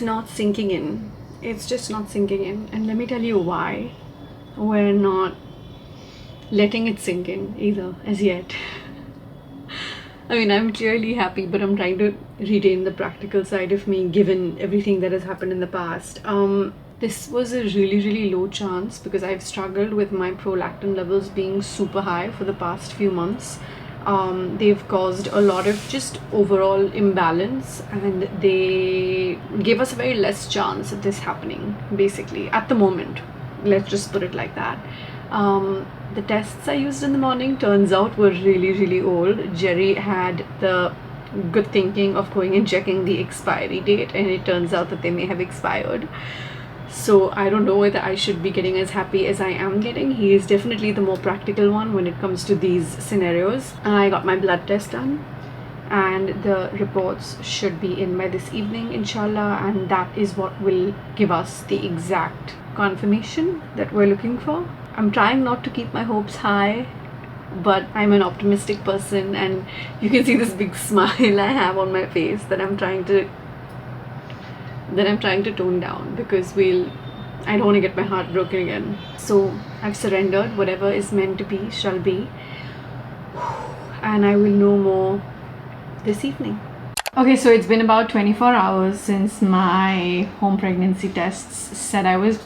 not sinking in. It's just not sinking in. And let me tell you why. We're not letting it sink in either, as yet. I mean, I'm clearly happy, but I'm trying to retain the practical side of me given everything that has happened in the past. This was a really low chance because I've struggled with my prolactin levels being super high for the past few months. They've caused a lot of just overall imbalance, and they gave us a very less chance of this happening, basically, at the moment. Let's just put it like that. The tests I used in the morning turns out were really old. Jerry had the good thinking of going and checking the expiry date, and it turns out that they may have expired. So I don't know whether I should be getting as happy as I am getting. He is definitely the more practical one when it comes to these scenarios. I got my blood test done, and the reports should be in by this evening, inshallah, and that is what will give us the exact confirmation that we're looking for. I'm trying not to keep my hopes high, but I'm an optimistic person, and you can see this big smile I have on my face that I'm trying to tone down, because I don't want to get my heart broken again. So I've surrendered. Whatever is meant to be shall be, and I will know more this evening. Okay, so it's been about 24 hours since my home pregnancy tests said I was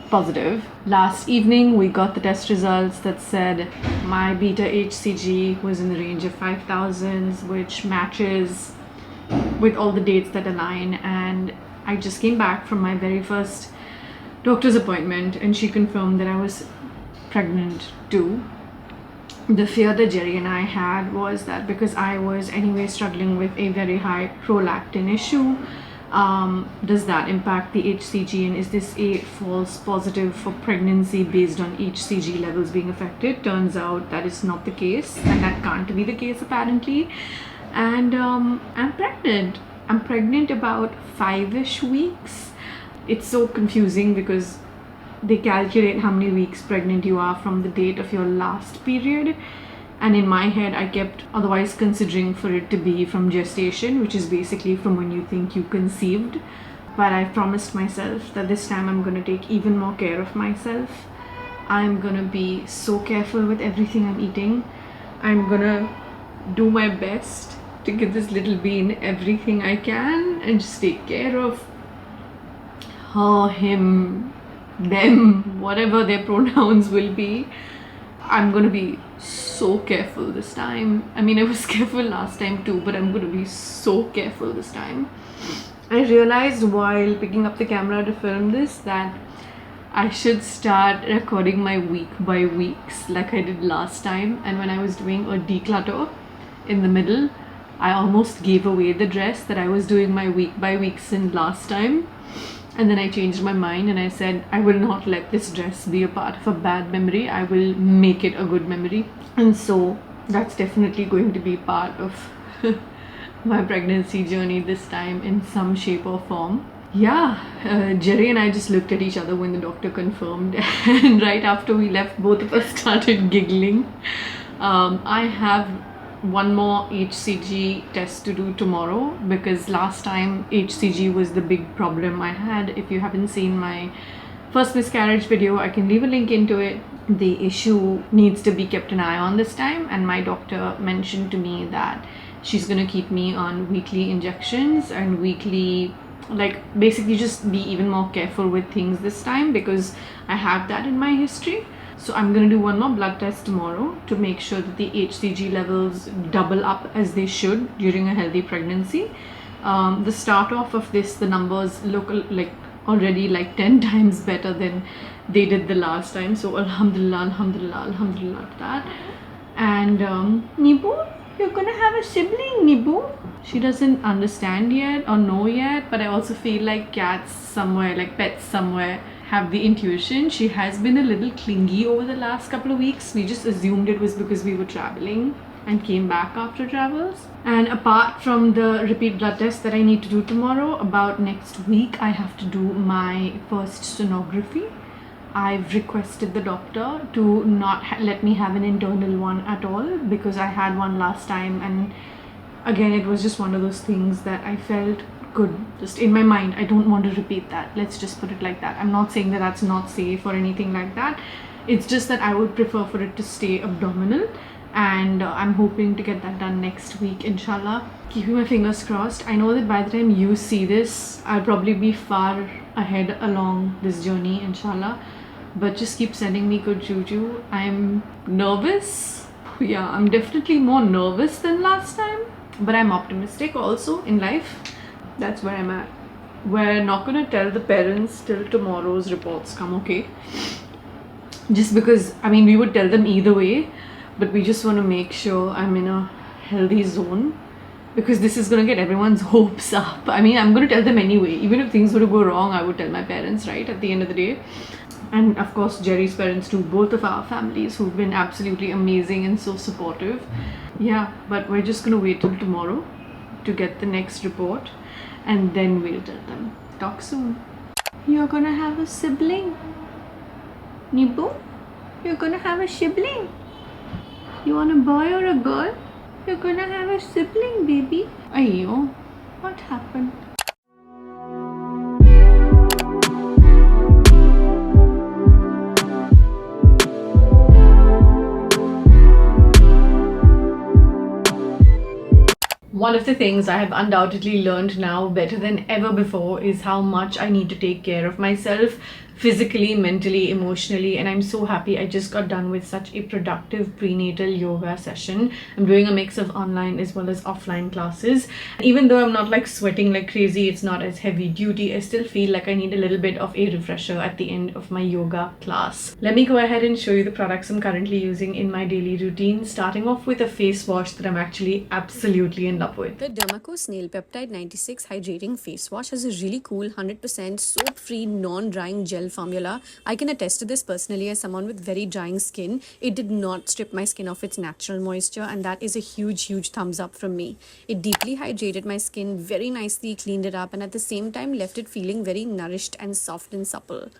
positive. Last evening we got the test results that said my beta HCG was in the range of 5,000s, which matches with all the dates that align. And I just came back from my very first doctor's appointment, and she confirmed that I was pregnant too. The fear that Jerry and I had was that because I was anyway struggling with a very high prolactin issue, does that impact the HCG, and is this a false positive for pregnancy based on HCG levels being affected? Turns out that is not the case, and that can't be the case apparently. And I'm pregnant. I'm pregnant about 5-ish weeks. It's so confusing because they calculate how many weeks pregnant you are from the date of your last period, and in my head I kept otherwise considering for it to be from gestation, which is basically from when you think you conceived. But I promised myself that this time I'm going to take even more care of myself. I'm going to be so careful with everything I'm eating. I'm going to do my best to give this little bean everything I can and just take care of her, him, them, whatever their pronouns will be. I'm gonna be so careful this time. I mean, I was careful last time too, but I'm gonna be so careful this time. I realized while picking up the camera to film this that I should start recording my week by weeks like I did last time. And when I was doing a declutter in the middle, I almost gave away the dress that I was doing my week by weeks in last time. And then I changed my mind and I said, I will not let this dress be a part of a bad memory. I will make it a good memory. And so that's definitely going to be part of my pregnancy journey this time in some shape or form. Yeah, Jerry and I just looked at each other when the doctor confirmed. And right after we left, both of us started giggling. I have one more HCG test to do tomorrow, because last time HCG was the big problem I had. If you haven't seen my first miscarriage video, I can leave a link into it. The issue needs to be kept an eye on this time, and my doctor mentioned to me that she's gonna keep me on weekly injections and weekly, like, basically just be even more careful with things this time because I have that in my history. So I'm going to do one more blood test tomorrow to make sure that the HCG levels double up as they should during a healthy pregnancy. The start off of this, the numbers look like already like 10 times better than they did the last time. So alhamdulillah, alhamdulillah, alhamdulillah to that. And Nibu, you're going to have a sibling, Nibu. She doesn't understand yet or know yet, but I also feel like cats somewhere, like pets somewhere, have the intuition. She has been a little clingy over the last couple of weeks. We just assumed it was because we were traveling and came back after travels. And apart from the repeat blood test that I need to do tomorrow, about next week I have to do my first sonography. I've requested the doctor to not let me have an internal one at all because I had one last time, and again it was just one of those things that I felt good. Just in my mind, I don't want to repeat that. Let's just put it like that. I'm not saying that that's not safe or anything like that. It's just that I would prefer for it to stay abdominal, and I'm hoping to get that done next week, inshallah. Keeping my fingers crossed. I know that by the time you see this, I'll probably be far ahead along this journey, inshallah. But just keep sending me good juju. I'm nervous. Yeah, I'm definitely more nervous than last time, but I'm optimistic also in life. That's where I'm at. We're not gonna tell the parents till tomorrow's reports come, okay? Just because, I mean, we would tell them either way, but we just want to make sure I'm in a healthy zone, because this is going to get everyone's hopes up. I mean, I'm going to tell them anyway. Even if things were to go wrong, I would tell my parents, right, at the end of the day. And of course, Jerry's parents too, both of our families, who've been absolutely amazing and so supportive. Yeah, but we're just going to wait till tomorrow to get the next report, and then we'll tell them. Talk soon. You're going to have a sibling. Nibu, you're gonna have a sibling. You want a boy or a girl? You're gonna have a sibling, baby. Ayyo, what happened? One of the things I have undoubtedly learned now better than ever before is how much I need to take care of myself physically, mentally, emotionally, and I'm so happy I just got done with such a productive prenatal yoga session. I'm doing a mix of online as well as offline classes. Even though I'm not like sweating like crazy, it's not as heavy duty, I still feel like I need a little bit of a refresher at the end of my yoga class. Let me go ahead and show you the products I'm currently using in my daily routine, starting off with a face wash that I'm actually absolutely in love with. The Dermaco Snail Peptide 96 Hydrating Face Wash has a really cool 100% soap-free, non-drying gel formula. I can attest to this personally as someone with very drying skin. It did not strip my skin of its natural moisture, and that is a huge thumbs up from me. It deeply hydrated my skin very nicely, cleaned it up, and at the same time left it feeling very nourished and soft and supple.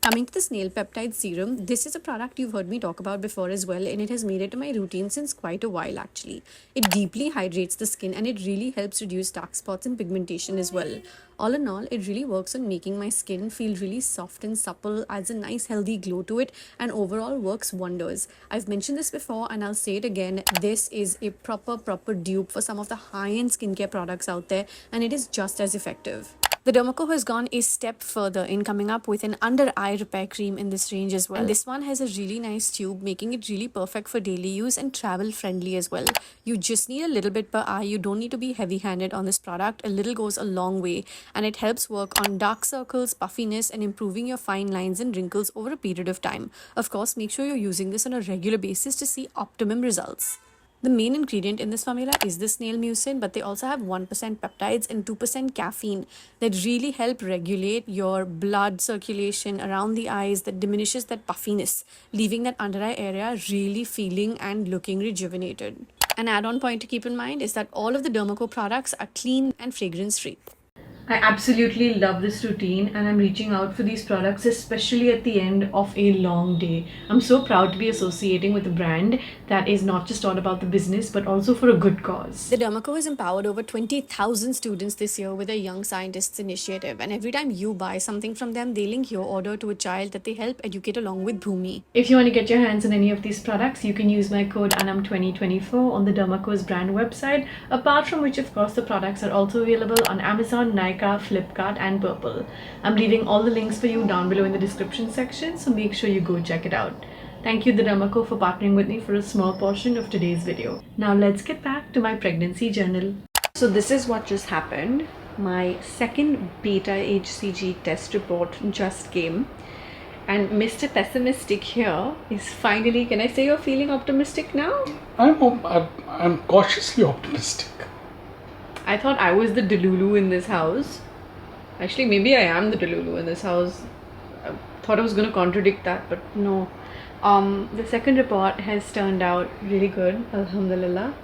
Coming to the Snail Peptide Serum, this is a product you've heard me talk about before as well, and it has made it to my routine since quite a while actually. It deeply hydrates the skin and it really helps reduce dark spots and pigmentation as well. All in all, it really works on making my skin feel really soft and supple, adds a nice healthy glow to it, and overall works wonders. I've mentioned this before and I'll say it again, this is a proper dupe for some of the high-end skincare products out there, and it is just as effective. The Dermaco has gone a step further in coming up with an under-eye repair cream in this range as well. And this one has a really nice tube, making it really perfect for daily use and travel friendly as well. You just need a little bit per eye. You don't need to be heavy-handed on this product. A little goes a long way, and it helps work on dark circles, puffiness, and improving your fine lines and wrinkles over a period of time. Of course, make sure you're using this on a regular basis to see optimum results. The main ingredient in this formula is the snail mucin, but they also have 1% peptides and 2% caffeine that really help regulate your blood circulation around the eyes, that diminishes that puffiness, leaving that under eye area really feeling and looking rejuvenated. An add-on point to keep in mind is that all of the Dermaco products are clean and fragrance-free. I absolutely love this routine, and I'm reaching out for these products especially at the end of a long day. I'm so proud to be associating with a brand that is not just all about the business but also for a good cause. The Dermaco has empowered over 20,000 students this year with a Young Scientists initiative, and every time you buy something from them, they link your order to a child that they help educate along with Bhumi. If you want to get your hands on any of these products, you can use my code Aanam2024 on the Dermaco's brand website, apart from which of course the products are also available on Amazon, Nike, Flipkart and Purple. I'm leaving all the links for you down below in the description section, so make sure you go check it out. Thank you the Dermaco for partnering with me for a small portion of today's video. Now let's get back to my pregnancy journal. So this is what just happened. My second beta HCG test report just came, and Mr. Pessimistic here is finally, can I say you're feeling optimistic now? I'm cautiously optimistic. I thought I was the Delulu in this house. Actually, maybe I am the Delulu in this house. I thought I was going to contradict that, but no. The second report has turned out really good, alhamdulillah,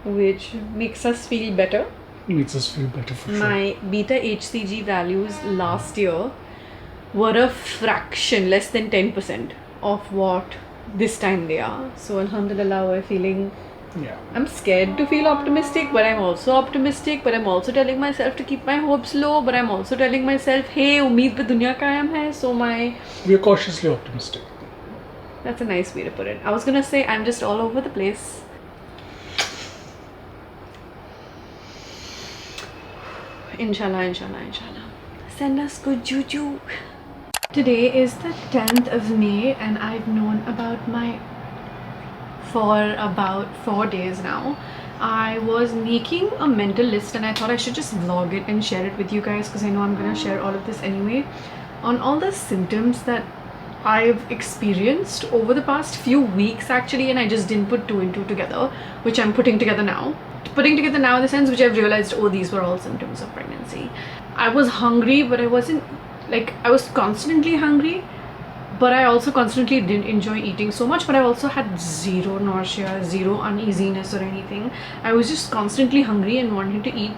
which makes us feel better. Makes us feel better for sure. My beta HCG values last year were a fraction, less than 10% of what this time they are. So alhamdulillah, we're feeling Yeah. I'm scared to feel optimistic, but I'm also optimistic. But I'm also telling myself to keep my hopes low. But I'm also telling myself, hey, उम्मीद पे दुनिया कायम है. So We are cautiously optimistic. that's a nice way to put it. I was gonna say I'm just all over the place. Inshallah, inshallah, inshallah. Send us good juju. Today is the 10th of May, and I've known about for about 4 days now. I was making a mental list and I thought I should just vlog it and share it with you guys because I know I'm gonna share all of this anyway, on all the symptoms that I've experienced over the past few weeks actually, and I just didn't put two and two together, which I'm putting together now. Putting together now in the sense which I've realized, oh, these were all symptoms of pregnancy. I was hungry, but I wasn't like, I was constantly hungry, but I also constantly didn't enjoy eating so much, but I also had zero nausea, zero uneasiness or anything. I was just constantly hungry and wanting to eat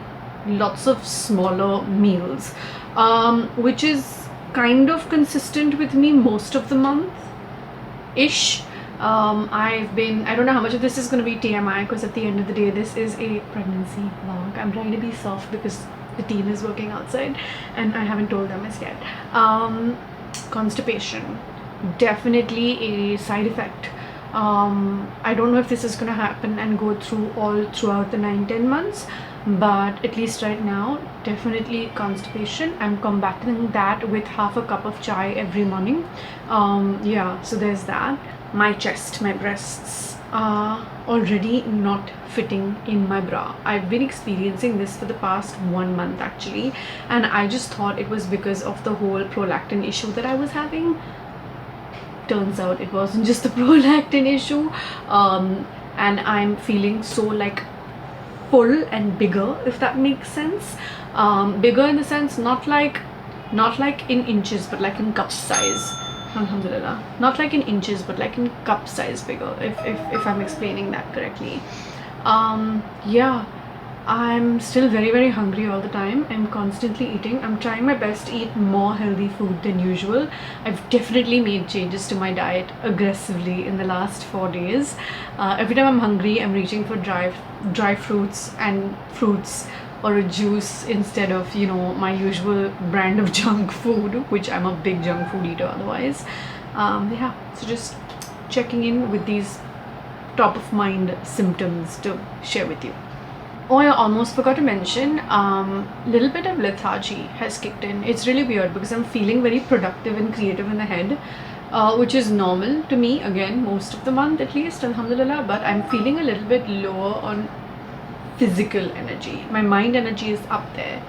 lots of smaller meals, which is kind of consistent with me most of the month ish. I don't know how much of this is going to be TMI because at the end of the day this is a pregnancy vlog. I'm trying to be soft because the team is working outside and I haven't told them as yet. Constipation, definitely a side effect. I don't know if this is going to happen and go through all throughout the 9-10 months, but at least right now, definitely constipation. I'm combating that with half a cup of chai every morning. Yeah, so there's that. My chest, my breasts are already not fitting in my bra. I've been experiencing this for the past 1 month actually, and I just thought it was because of the whole prolactin issue that I was having. Turns out it wasn't just the prolactin issue, and I'm feeling so like full and bigger, if that makes sense. Bigger in the sense not like in inches but like in cup size. Alhamdulillah, not like in inches but like in cup size bigger, if I'm explaining that correctly. Yeah, I'm still very hungry all the time. I'm constantly eating. I'm trying my best to eat more healthy food than usual. I've definitely made changes to my diet aggressively in the last 4 days. Every time I'm hungry, I'm reaching for dry fruits and fruits or a juice instead of, you know, my usual brand of junk food, which I'm a big junk food eater otherwise. Yeah, so just checking in with these top of mind symptoms to share with you. Oh, I almost forgot to mention, little bit of lethargy has kicked in. It's really weird because I'm feeling very productive and creative in the head, which is normal to me, again, most of the month at least, alhamdulillah, but I'm feeling a little bit lower on physical energy. My mind energy is up there.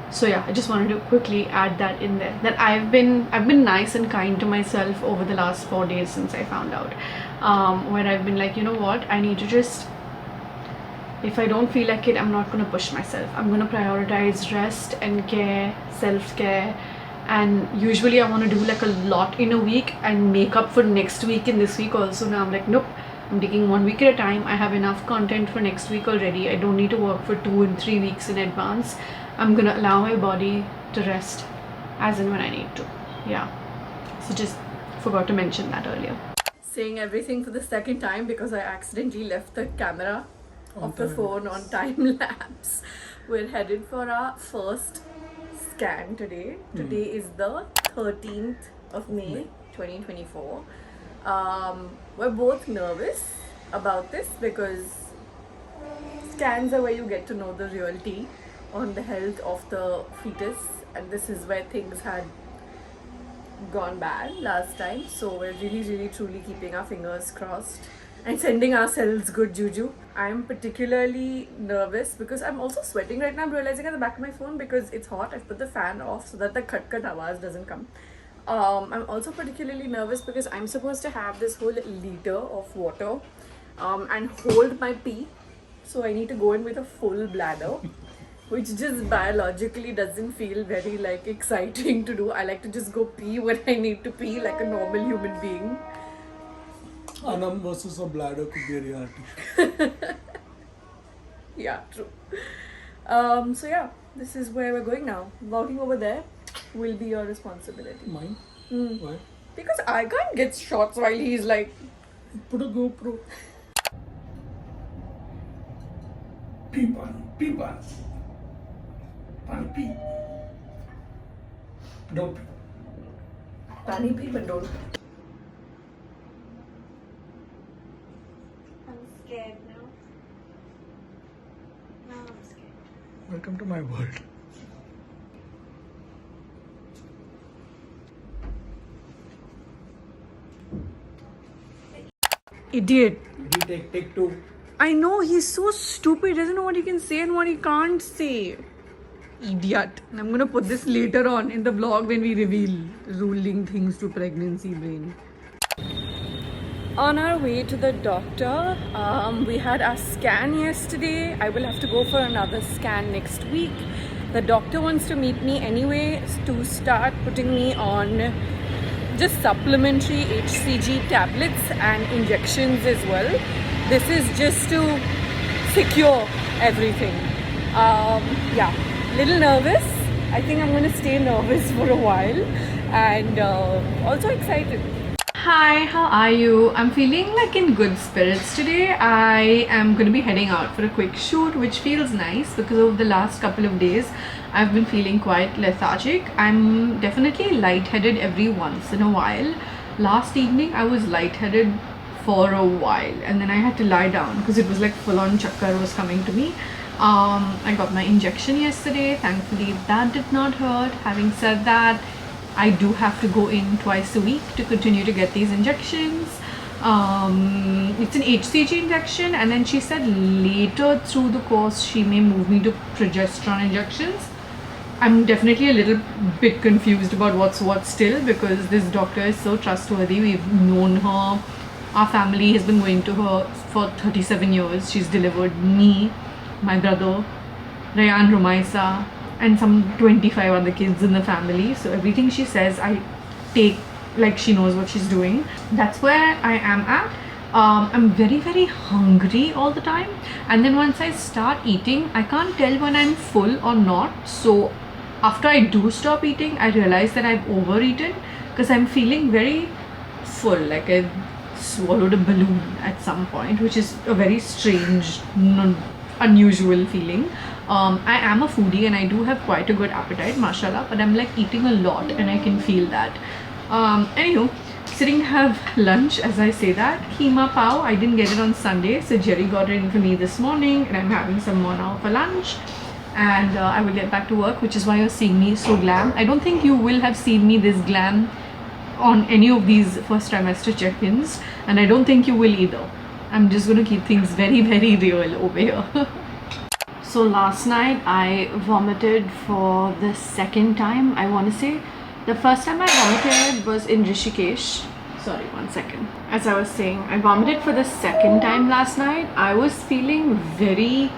So yeah, I just wanted to quickly add that in there, that I've been nice and kind to myself over the last 4 days since I found out, where I've been like, you know what, I need to just, if I don't feel like it, I'm not going to push myself. I'm going to prioritize rest and care, self-care, and usually I want to do like a lot in a week and make up for next week in this week also. Now I'm like, nope, I'm taking 1 week at a time. I have enough content for next week already. I don't need to work for 2 and 3 weeks in advance. I'm going to allow my body to rest as and when I need to. Yeah, so just forgot to mention that earlier. Saying everything for the second time because I accidentally left the camera of the phone on time lapse. We're headed for our first scan today. Today is the 13th of May 2024. We're both nervous about this because scans are where you get to know the reality on the health of the fetus, and this is where things had gone bad last time, so we're really truly keeping our fingers crossed and sending ourselves good juju. I'm particularly nervous because I'm also sweating right now. I'm realizing at the back of my phone because it's hot. I've put the fan off so that the khat awaz doesn't come. I'm also particularly nervous because I'm supposed to have this whole liter of water and hold my pee, so I need to go in with a full bladder, which just biologically doesn't feel very like exciting to do. I like to just go pee when I need to pee like a normal human being. Aanam versus a bladder could be a reality. Yeah, true. So yeah, this is where we're going now. Walking over there will be your responsibility. Mine? Why? Because I can't get shots while he's like... Put a GoPro. Pee, Pani. Pee, Pani. Pani, pee. Don't pee. Pani pee, but don't. I'm scared now. Now I'm scared. Welcome to my world. Idiot. You take two. I know, he's so stupid. He doesn't know what he can say and what he can't say. Idiot. And I'm gonna put this later on in the vlog when we reveal ruling things to pregnancy brain. On our way to the doctor, we had our scan yesterday. I will have to go for another scan next week. The doctor wants to meet me anyway to start putting me on just supplementary HCG tablets and injections as well. This is just to secure everything. Yeah, little nervous. I think I'm gonna stay nervous for a while, and also excited. Hi, how are you? I'm feeling like in good spirits today. I am going to be heading out for a quick shoot, which feels nice because over the last couple of days I've been feeling quite lethargic. I'm definitely lightheaded every once in a while. Last evening I was lightheaded for a while and then I had to lie down because it was like full on chakkar was coming to me. I got my injection yesterday. Thankfully that did not hurt. Having said that, I do have to go in twice a week to continue to get these injections. It's an HCG injection, and then she said later through the course she may move me to progesterone injections. I'm definitely a little bit confused about what's what still because this doctor is so trustworthy. We've known her. Our family has been going to her for 37 years. She's delivered me, my brother, Rayan, Rumaisa, and some 25 other kids in the family. So everything she says I take like she knows what she's doing. That's where I am at. I'm very hungry all the time, and then once I start eating I can't tell when I'm full or not. So after I do stop eating I realize that I've overeaten because I'm feeling very full, like I swallowed a balloon at some point, which is a very strange, unusual feeling. I am a foodie and I do have quite a good appetite, mashallah, but I'm like eating a lot and I can feel that. Anywho, sitting to have lunch as I say that. Keema pao, I didn't get it on Sunday, so Jerry got it in for me this morning and I'm having some more now for lunch. And I will get back to work, which is why you're seeing me so glam. I don't think you will have seen me this glam on any of these first trimester check-ins, and I don't think you will either. I'm just going to keep things very real over here. So last night I vomited for the second time, I want to say. The first time I vomited was in Rishikesh. Sorry, one second. As I was saying, I vomited for the second time last night. I was feeling very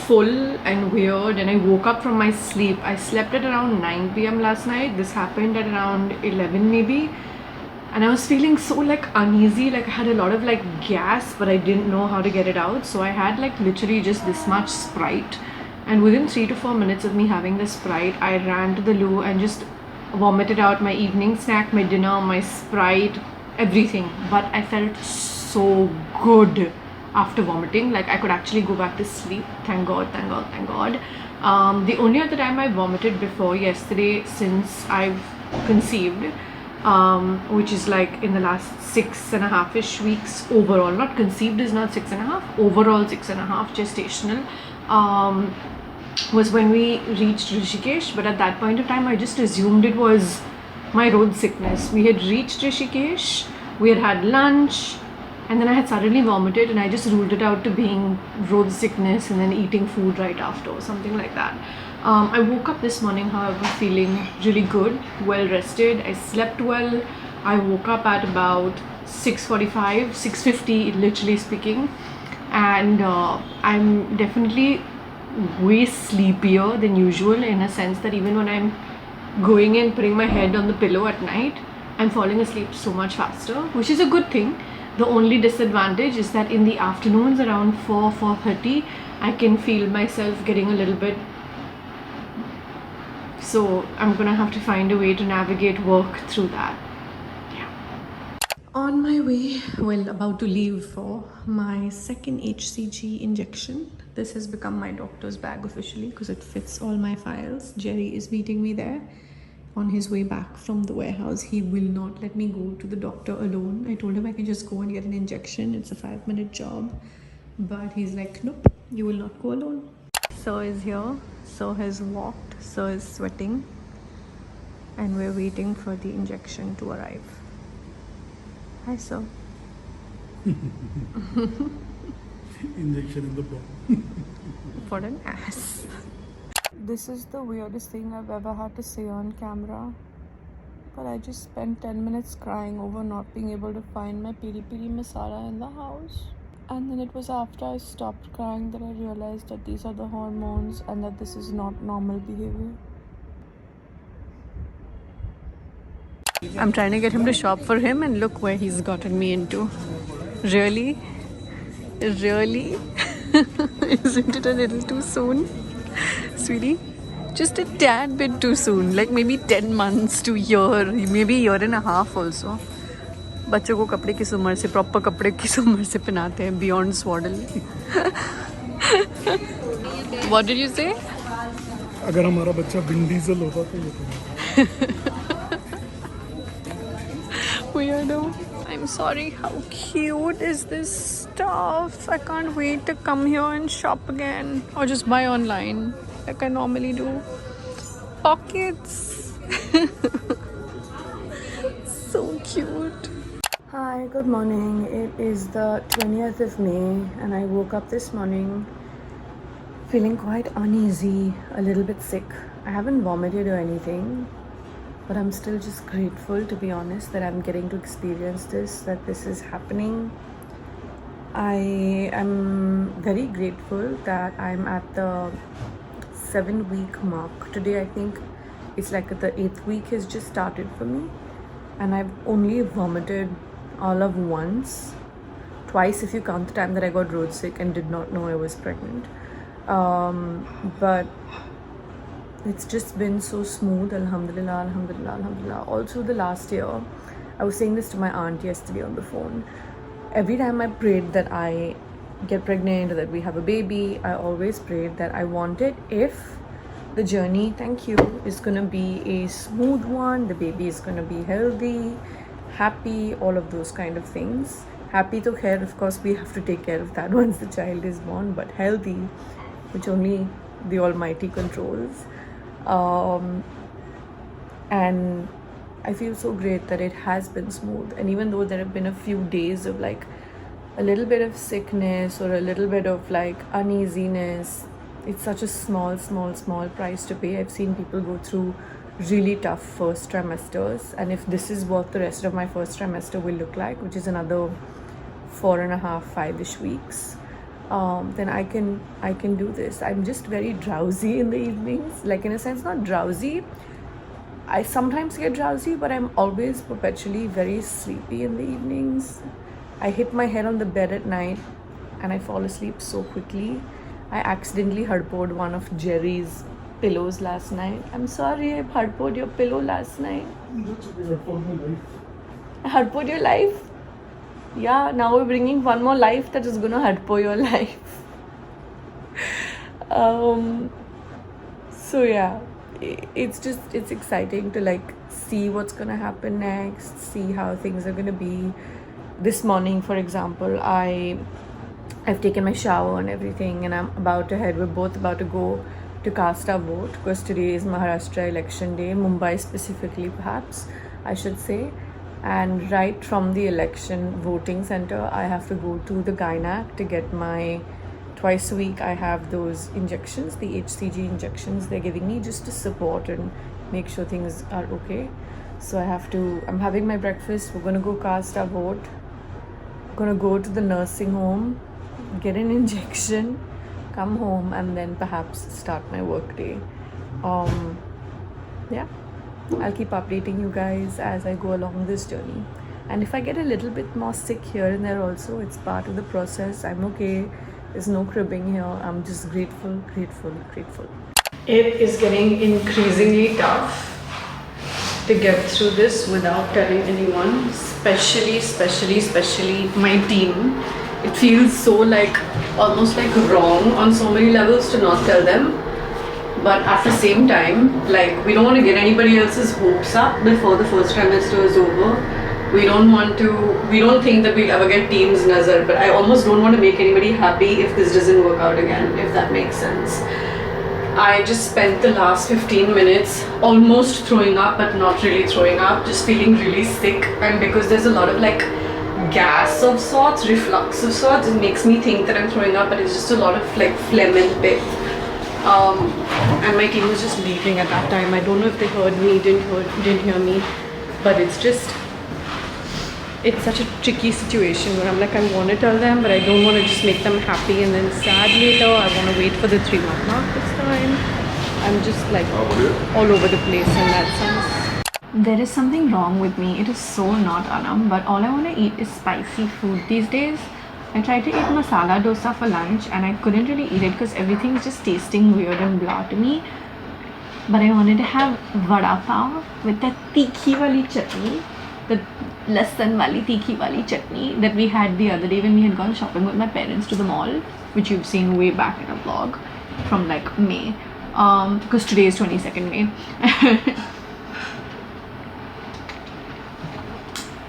full and weird and I woke up from my sleep. I slept at around 9 p.m. last night. This happened at around 11 maybe. And I was feeling so like uneasy, like I had a lot of like gas but I didn't know how to get it out. So I had like literally just this much Sprite, and within 3 to 4 minutes of me having the Sprite I ran to the loo and just vomited out my evening snack, my dinner, my Sprite, everything. But I felt so good after vomiting, like I could actually go back to sleep. Thank God. The only other time I vomited before yesterday since I've conceived, which is like in the last 6.5-ish weeks overall. Not conceived is not 6.5, overall 6.5 gestational, was when we reached Rishikesh. But at that point of time I just assumed it was my road sickness. We had reached Rishikesh, we had had lunch, and then I had suddenly vomited and I just ruled it out to being road sickness and then eating food right after or something like that. I woke up this morning, however, feeling really good, well rested. I slept well. I woke up at about 6:45, 6:50 literally speaking, and I'm definitely way sleepier than usual, in a sense that even when I'm going and putting my head on the pillow at night, I'm falling asleep so much faster, which is a good thing. The only disadvantage is that in the afternoons around 4:30 I can feel myself getting a little bit, so I'm gonna have to find a way to navigate work through that. On my way, well, about to leave for my second HCG injection. This has become my doctor's bag officially because it fits all my files. Jerry is meeting me there on his way back from the warehouse. He will not let me go to the doctor alone. I told him I can just go and get an injection. It's a 5-minute job. But he's like, nope, you will not go alone. Sir is here. Sir has walked. Sir is sweating. And we're waiting for the injection to arrive. Hi, sir. Injection in the ball. For an ass. This is the weirdest thing I've ever had to say on camera. But I just spent 10 minutes crying over not being able to find my piri piri masala in the house. And then it was after I stopped crying that I realized that these are the hormones and that this is not normal behavior. I'm trying to get him to shop for him, and look where he's gotten me into. Really? Really? Isn't it a little too soon? Sweetie? Just a tad bit too soon. Like maybe 10 months to year, maybe year and a half also. बच्चों को कपड़े किस उम्र से proper कपड़े किस उम्र से पहनाते हैं beyond स्वाडल. What did you say? अगर हमारा बच्चा विन डीजल होता तो ये Weirdo. I'm sorry. How cute is this stuff? I can't wait to come here and shop again, or just buy online like I normally do. Pockets. So cute. Hi, good morning. It is the 20th of May and I woke up this morning feeling quite uneasy, a little bit sick. I haven't vomited or anything, but I'm still just grateful, to be honest, that I'm getting to experience this, that this is happening. I am very grateful that I'm at the 7-week mark. Today I think it's like the 8th week has just started for me, and I've only vomited all of once, twice if you count the time that I got road sick and did not know I was pregnant. But it's just been so smooth, alhamdulillah, alhamdulillah, alhamdulillah. Also the last year, I was saying this to my aunt yesterday on the phone. Every time I prayed that I get pregnant or that we have a baby, I always prayed that I want it if the journey, thank you, is gonna be a smooth one, the baby is gonna be healthy, happy, all of those kind of things. Happy to care, of course, we have to take care of that once the child is born, but healthy, which only the Almighty controls. And I feel so great that it has been smooth. And even though there have been a few days of like a little bit of sickness or a little bit of like uneasiness, it's such a small price to pay. I've seen people go through really tough first trimesters, and if this is what the rest of my first trimester will look like, which is another 4.5, 5-ish weeks, then I can do this. I'm just very drowsy in the evenings, like in a sense not drowsy. I sometimes get drowsy, but I'm always perpetually very sleepy in the evenings. I hit my head on the bed at night and I fall asleep so quickly. I accidentally hardpored one of Jerry's pillows last night. I'm sorry, I hardpored your pillow last night. I hardpored your life? Yeah, now we're bringing one more life that is gonna hardpore your life. So yeah, it's exciting to like see what's gonna happen next, see how things are gonna be. This morning, for example, I've taken my shower and everything, and I'm about to head. We're both about to go to cast our vote because today is Maharashtra election day, Mumbai specifically, perhaps I should say. And right from the election voting center, I have to go to the gynac to get my twice a week. I have those injections, the HCG injections they're giving me just to support and make sure things are okay. So I'm having my breakfast. We're gonna go cast our vote. Gonna go to the nursing home, get an injection, come home, and then perhaps start my work day. Yeah, I'll keep updating you guys as I go along this journey. And if I get a little bit more sick here and there also, it's part of the process. I'm okay. There's no cribbing here. I'm just grateful. It is getting increasingly tough to get through this without telling anyone, especially my team. it feels so like almost like wrong on so many levels to not tell them. But at the same time, like, we don't want to get anybody else's hopes up before the first trimester is over. We don't think that we'll ever get team's nazar, but I almost don't want to make anybody happy if this doesn't work out again, if that makes sense. I just spent the last 15 minutes almost throwing up, but not really throwing up, just feeling really sick. And because there's a lot of like gas of sorts, reflux of sorts, it makes me think that I'm throwing up, but it's just a lot of like phlegm and pith. And my team was just leaving at that time. I don't know if they heard me, didn't hear me, but it's such a tricky situation where I'm like, I want to tell them, but I don't want to just make them happy and then sad later. I want to wait for the 3-month mark this time. I'm just like all over the place in that sense. There is something wrong with me. It is so not Aanam, but all I want to eat is spicy food these days. I tried to eat masala dosa for lunch and I couldn't really eat it because everything's just tasting weird and blah to me. But I wanted to have vada pav with that tikhi wali chutney, the lasan wali tikhi wali chutney that we had the other day when we had gone shopping with my parents to the mall, which you've seen way back in a vlog from like May, because today is 22nd May.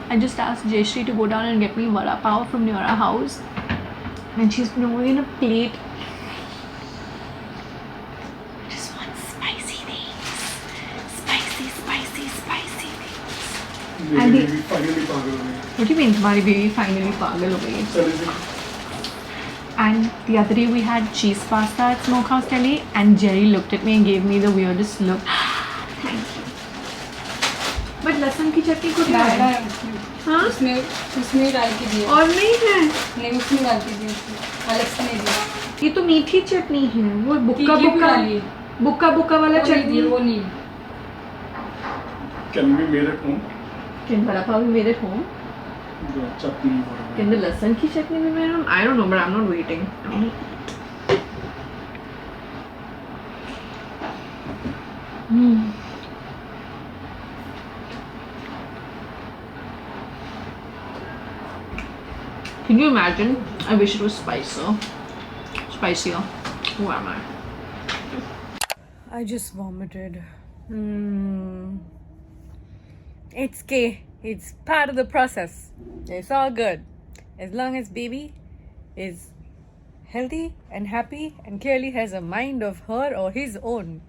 I just asked Jayashree to go down and get me vada pav from near our house, and she's been over in a plate. I just want spicy things. Spicy things. Baby finally pagal ho gayi. What do you mean, तुम्हारी baby finally पागल हो गई? Chale se. And the other day we had cheese pasta at Smokehouse Delhi, and Jerry looked at me and gave me the weirdest look. Thank you. But लहसुन की चटनी को क्या है? हाँ? उसमें डाल के दिया और नहीं है? नहीं उसमें डाल के दिया अलग से नहीं दिया ये तो मीठी चटनी है, वो बुक्का वाला चटनी। वो नहीं Can we made at home? Can vada pav be made at home? The chutney. Can the lasan ki chutney be made at home? I don't know, but I'm not waiting. Can you imagine? I wish it was spicier. Who am I? I just vomited. It's okay. It's part of the process. It's all good. As long as baby is healthy and happy and clearly has a mind of her or his own,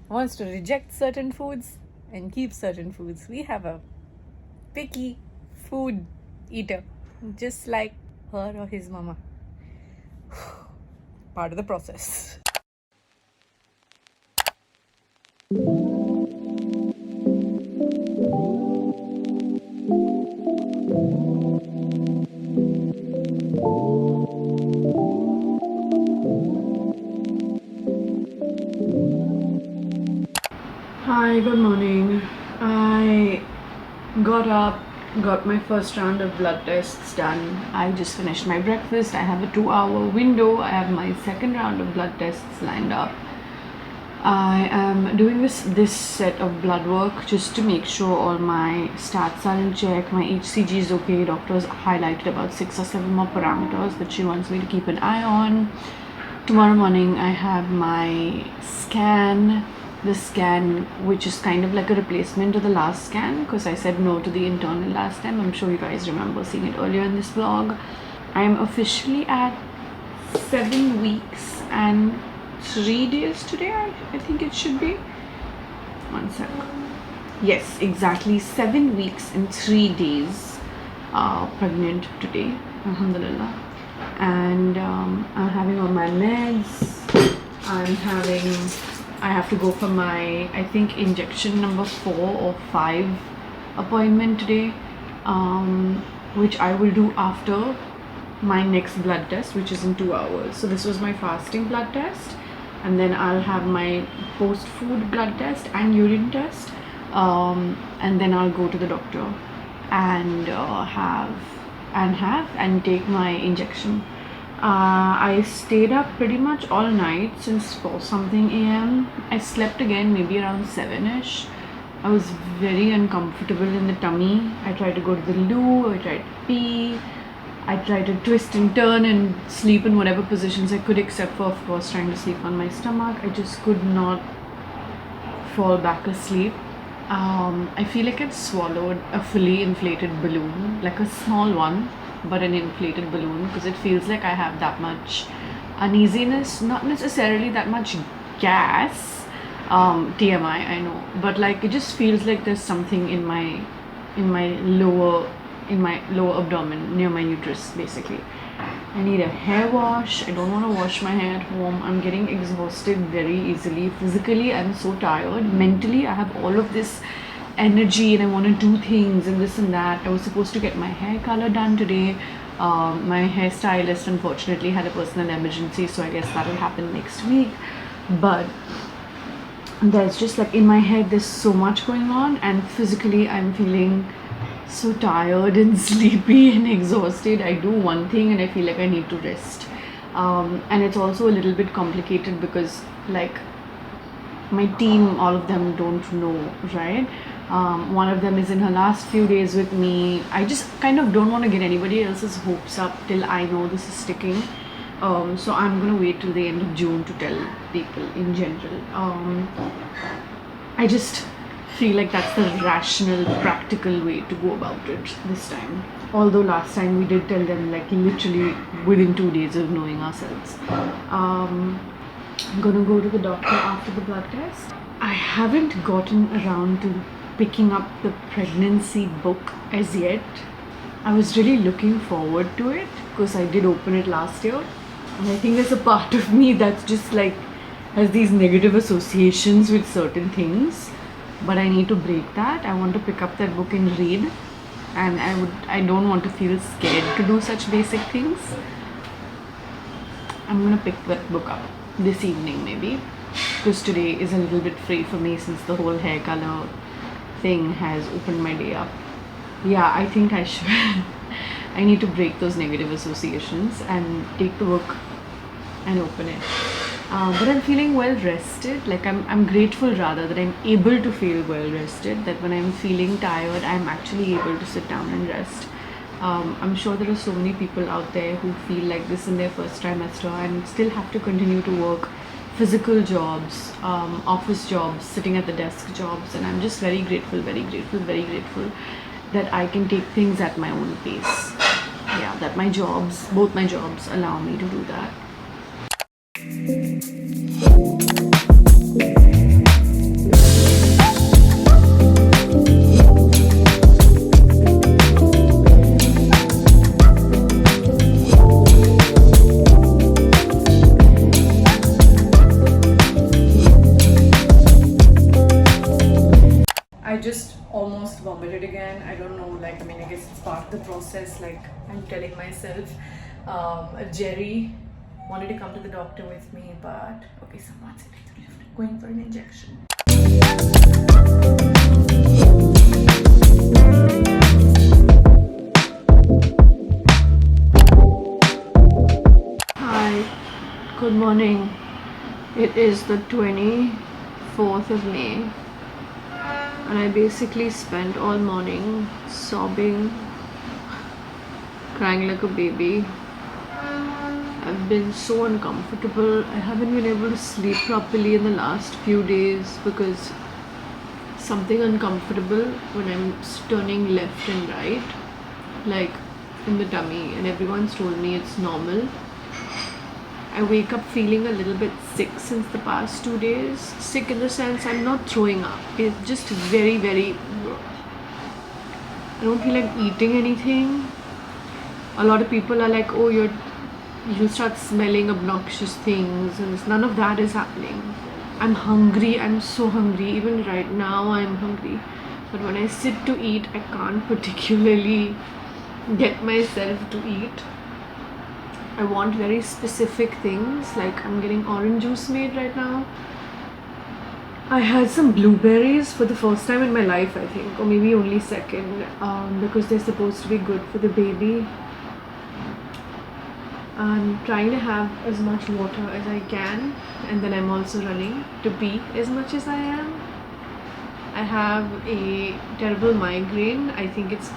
wants to reject certain foods and keep certain foods. We have a picky food eater, just like her or his mama. Part of the process. Hi, good morning. I got up, got my first round of blood tests done. I just finished my breakfast. I have a 2-hour window. I have my second round of blood tests lined up. I am doing this set of blood work just to make sure all my stats are in check. My HCG is okay. Doctor's highlighted about 6 or 7 more parameters that she wants me to keep an eye on. Tomorrow morning I have my scan. The scan, which is kind of like a replacement to the last scan, because I said no to the internal last time. I'm sure you guys remember seeing it earlier in this vlog. I am officially at 7 weeks and 3 days today. I think it should be. One sec. Yes, exactly 7 weeks and 3 days pregnant today, alhamdulillah. And I'm having all my meds. I have to go for my, I think, injection number 4 or 5 appointment today, which I will do after my next blood test, which is in 2 hours. So this was my fasting blood test, and then I'll have my post-food blood test and urine test, and then I'll go to the doctor and take my injection. I stayed up pretty much all night since 4 something a.m. I slept again maybe around 7ish. I was very uncomfortable in the tummy. I tried to go to the loo, I tried to pee. I tried to twist and turn and sleep in whatever positions I could, except for, of course, trying to sleep on my stomach. I just could not fall back asleep. I feel like I'd swallowed a fully inflated balloon, like a small one, but an inflated balloon, because it feels like I have that much uneasiness, not necessarily that much gas. TMI, I know, but like it just feels like there's something in my lower abdomen near my uterus, basically. I need a hair wash. I don't want to wash my hair at home. I'm getting exhausted very easily. Physically, I'm so tired. Mentally, I have all of this energy and I want to do things and this and that. I was supposed to get my hair color done today. My hairstylist unfortunately had a personal emergency, so I guess that'll happen next week. But there's just like in my head, there's so much going on, and physically, I'm feeling so tired and sleepy and exhausted. I do one thing and I feel like I need to rest. And it's also a little bit complicated because like my team, all of them don't know, right? One of them is in her last few days with me. I just kind of don't want to get anybody else's hopes up till I know this is sticking. So I'm gonna wait till the end of June to tell people in general. I just feel like that's the rational, practical way to go about it this time. Although last time we did tell them like literally within 2 days of knowing ourselves. I'm gonna go to the doctor after the blood test. I haven't gotten around to picking up the pregnancy book as yet. I was really looking forward to it because I did open it last year. And I think there's a part of me that's just like has these negative associations with certain things. But I need to break that. I want to pick up that book and read. And I don't want to feel scared to do such basic things. I'm gonna pick that book up this evening maybe. Because today is a little bit free for me since the whole hair color thing has opened my day up. Yeah, I think I should. I need to break those negative associations and take the book and open it. But I'm feeling well rested. Like I'm grateful rather that I'm able to feel well rested. That when I'm feeling tired, I'm actually able to sit down and rest. I'm sure there are so many people out there who feel like this in their first trimester and still have to continue to work physical jobs, office jobs, sitting at the desk jobs, and I'm just very grateful that I can take things at my own pace. Yeah, that both my jobs allow me to do that. I just almost vomited again. I don't know, like, I mean, I guess it's part of the process. Like, I'm telling myself, Jerry wanted to come to the doctor with me, but okay, someone's in the lift going for an injection. Hi, good morning. It is the 24th of May. And I basically spent all morning sobbing, crying like a baby. I've been so uncomfortable. I haven't been able to sleep properly in the last few days because something uncomfortable when I'm turning left and right, like in the tummy, and everyone's told me it's normal. I wake up feeling a little bit sick since the past 2 days. Sick in the sense I'm not throwing up. It's just very, very... I don't feel like eating anything. A lot of people are like, oh, you'll start smelling obnoxious things, and none of that is happening. I'm hungry. I'm so hungry. Even right now I'm hungry. But when I sit to eat, I can't particularly get myself to eat. I want very specific things, like I'm getting orange juice made right now. I had some blueberries for the first time in my life, I think, or maybe only second, because they're supposed to be good for the baby. I'm trying to have as much water as I can, and then I'm also running to pee as much as I am. I have a terrible migraine. I think it's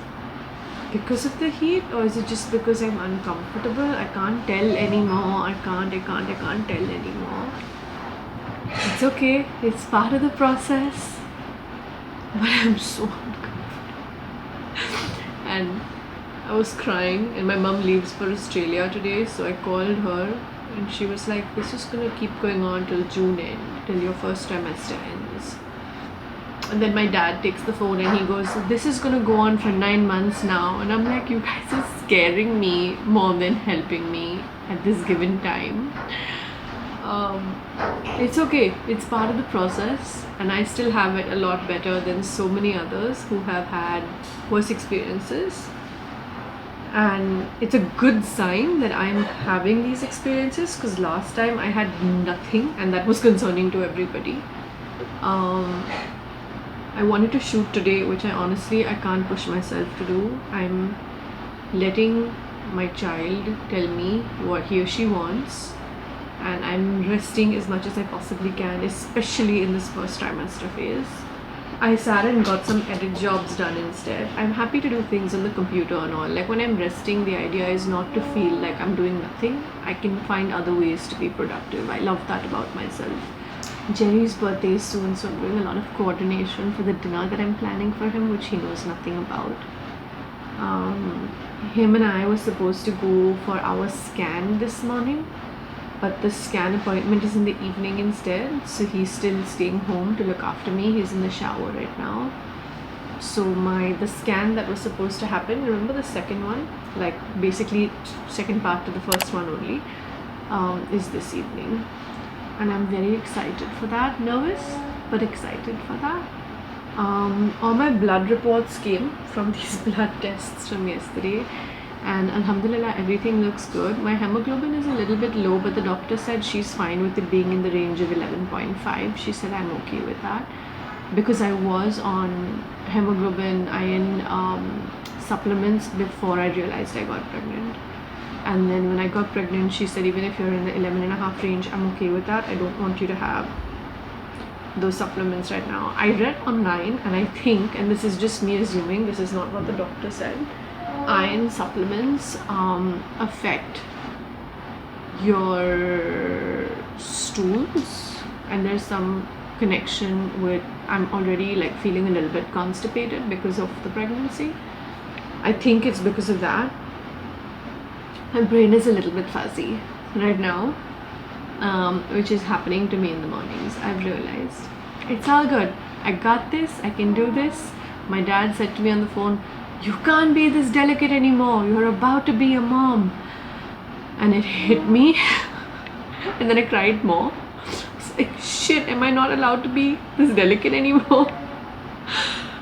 because of the heat, or is it just because I'm uncomfortable? I can't tell anymore. I can't tell anymore. It's okay. It's part of the process. But I'm so uncomfortable. And I was crying, and my mum leaves for Australia today, so I called her, and she was like, "This is gonna keep going on till June end, till your first trimester ends." And then my dad takes the phone and he goes, "This is gonna go on for 9 months now." And I'm like, "You guys are scaring me more than helping me at this given time." It's okay, it's part of the process, and I still have it a lot better than so many others who have had worse experiences. And it's a good sign that I'm having these experiences, because last time I had nothing, and that was concerning to everybody. I wanted to shoot today, which I can't push myself to do. I'm letting my child tell me what he or she wants, and I'm resting as much as I possibly can, especially in this first trimester phase. I sat and got some edit jobs done instead. I'm happy to do things on the computer and all. Like when I'm resting, the idea is not to feel like I'm doing nothing. I can find other ways to be productive. I love that about myself. Jerry's birthday is soon, so I'm doing a lot of coordination for the dinner that I'm planning for him, which he knows nothing about. Him and I were supposed to go for our scan this morning, but the scan appointment is in the evening instead, so he's still staying home to look after me. He's in the shower right now. So the scan that was supposed to happen, remember the second one, like basically second part to the first one only, is this evening. And I'm very excited for that. Nervous, but excited for that. All my blood reports came from these blood tests from yesterday, and alhamdulillah, everything looks good. My hemoglobin is a little bit low, but the doctor said she's fine with it being in the range of 11.5. She said I'm okay with that, because I was on hemoglobin iron supplements before I realized I got pregnant. And then when I got pregnant, she said, even if you're in the 11.5 range, I'm okay with that. I don't want you to have those supplements right now. I read online, and I think, and this is just me assuming, this is not what the doctor said, iron supplements affect your stools, and there's some connection with, I'm already like feeling a little bit constipated because of the pregnancy. I think it's because of that. My brain is a little bit fuzzy right now, which is happening to me in the mornings. I've realized it's all good. I got this. I can do this. My dad said to me on the phone, "You can't be this delicate anymore. You're about to be a mom." And it hit me. And then I cried more. It's like, shit, am I not allowed to be this delicate anymore?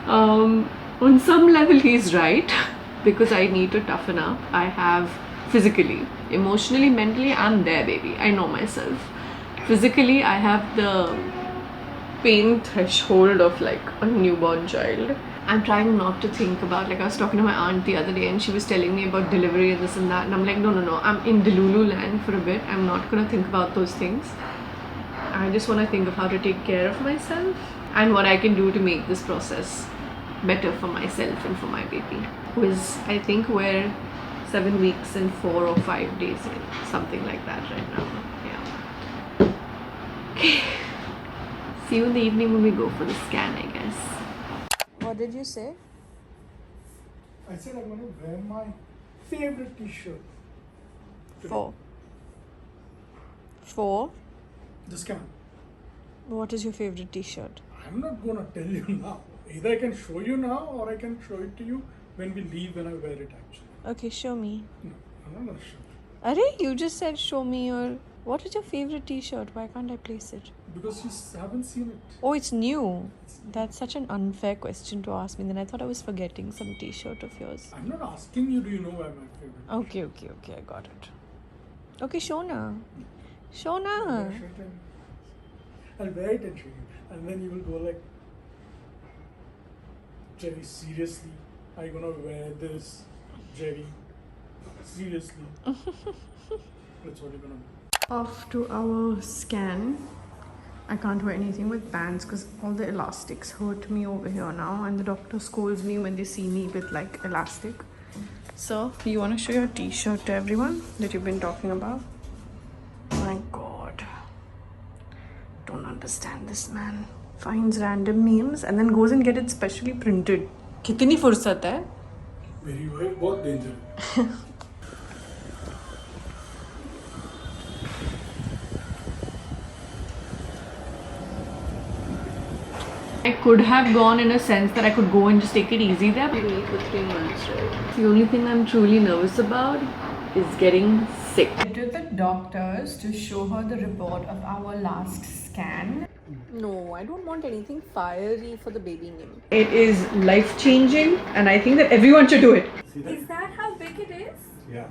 On some level, he's right, because I need to toughen up. I have physically, emotionally, mentally, I'm there, baby. I know myself. Physically, I have the pain threshold of like a newborn child. I'm trying not to think about, like I was talking to my aunt the other day, and she was telling me about delivery and this and that, and I'm like, no, I'm in Delulu land for a bit. I'm not gonna think about those things. I just want to think of how to take care of myself and what I can do to make this process better for myself and for my baby, who is, I think, we're 7 weeks and 4 or 5 days in, something like that right now. Yeah. Okay. See you in the evening when we go for the scan, I guess. What did you say? I said I'm going to wear my favorite t-shirt. For The scan. what is your favorite t-shirt? I'm not going to tell you now. Either I can show you now, or I can show it to you when we leave, when I wear it actually. Okay, show me. No, I'm not going to show you. Arey, you just said show me your... What is your favorite t-shirt? Why can't I place it? Because you haven't seen it. Oh, it's new. That's such an unfair question to ask me. Then I thought I was forgetting some t-shirt of yours. I'm not asking you, do you know why my favorite? Okay, I got it. Okay, show na. Show na. I'll wear it and show you. And then you will go like, Jerry, seriously? Are you gonna wear this, Jerry? Seriously? That's what you're gonna do. Off to our scan. I can't wear anything with bands because all the elastics hurt me over here now, and the doctor scolds me when they see me with like elastic. So, you want to show your t-shirt to everyone that you've been talking about? My god. Don't understand this man. Finds random memes and then goes and get it specially printed. कितनी फुर्सत है? मेरी wife बहुत danger. I could have gone in a sense that I could go and just take it easy there. Been me for 3 months, right? The only thing I'm truly nervous about is getting sick. I took the doctors to show her the report of our last scan. No, I don't want anything fiery for the baby name. It is life changing, and I think that everyone should do it. See that? Is that how big it is? Yeah.